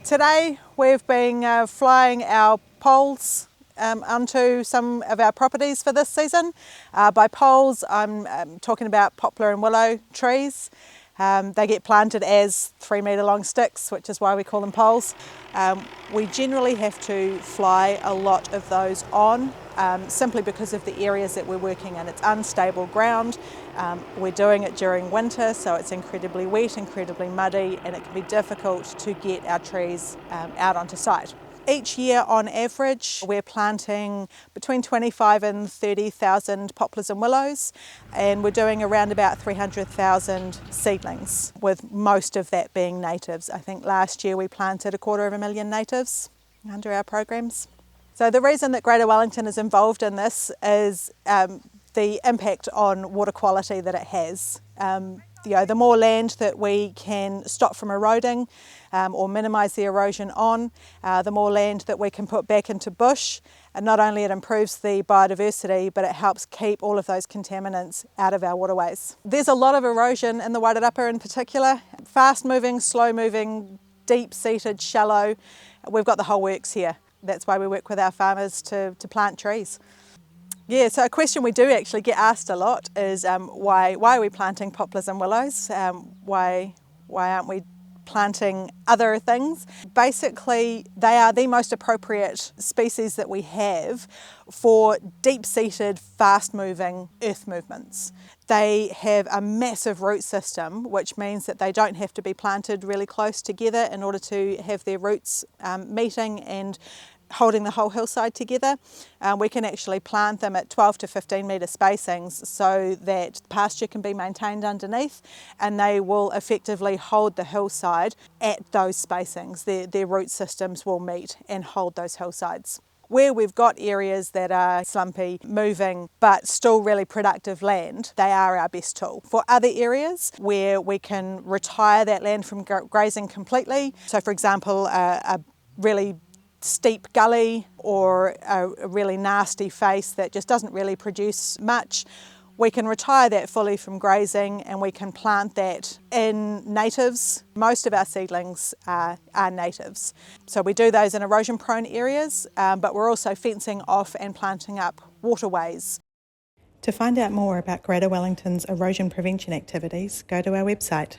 Today we've been flying our poles onto some of our properties for this season. By poles I'm talking about poplar and willow trees. They get planted as 3-metre long sticks, which is why we call them poles. We generally have to fly a lot of those on simply because of the areas that we're working in. It's unstable ground. We're doing it during winter, so it's incredibly wet, incredibly muddy, and it can be difficult to get our trees out onto site. Each year on average we're planting between 25 and 30,000 poplars and willows, and we're doing around about 300,000 seedlings, with most of that being natives. I think last year we planted 250,000 natives under our programs. So the reason that Greater Wellington is involved in this is the impact on water quality that it has. The more land that we can stop from eroding or minimise the erosion on, the more land that we can put back into bush. And not only it improves the biodiversity, but it helps keep all of those contaminants out of our waterways. There's a lot of erosion in the Wairarapa in particular. Fast moving, slow moving, deep seated, shallow. We've got the whole works here. That's why we work with our farmers to plant trees. Yeah, so a question we do actually get asked a lot is why are we planting poplars and willows? Why aren't we planting other things? Basically, they are the most appropriate species that we have for deep-seated, fast-moving earth movements. They have a massive root system, which means that they don't have to be planted really close together in order to have their roots meeting and holding the whole hillside together. We can actually plant them at 12 to 15 metre spacings so that pasture can be maintained underneath, and they will effectively hold the hillside at those spacings. Their root systems will meet and hold those hillsides. Where we've got areas that are slumpy, moving, but still really productive land, they are our best tool. For other areas where we can retire that land from grazing completely, so for example a really steep gully or a really nasty face that just doesn't really produce much, we can retire that fully from grazing and we can plant that in natives. Most of our seedlings are natives. So we do those in erosion prone areas, but we're also fencing off and planting up waterways. To find out more about Greater Wellington's erosion prevention activities, go to our website.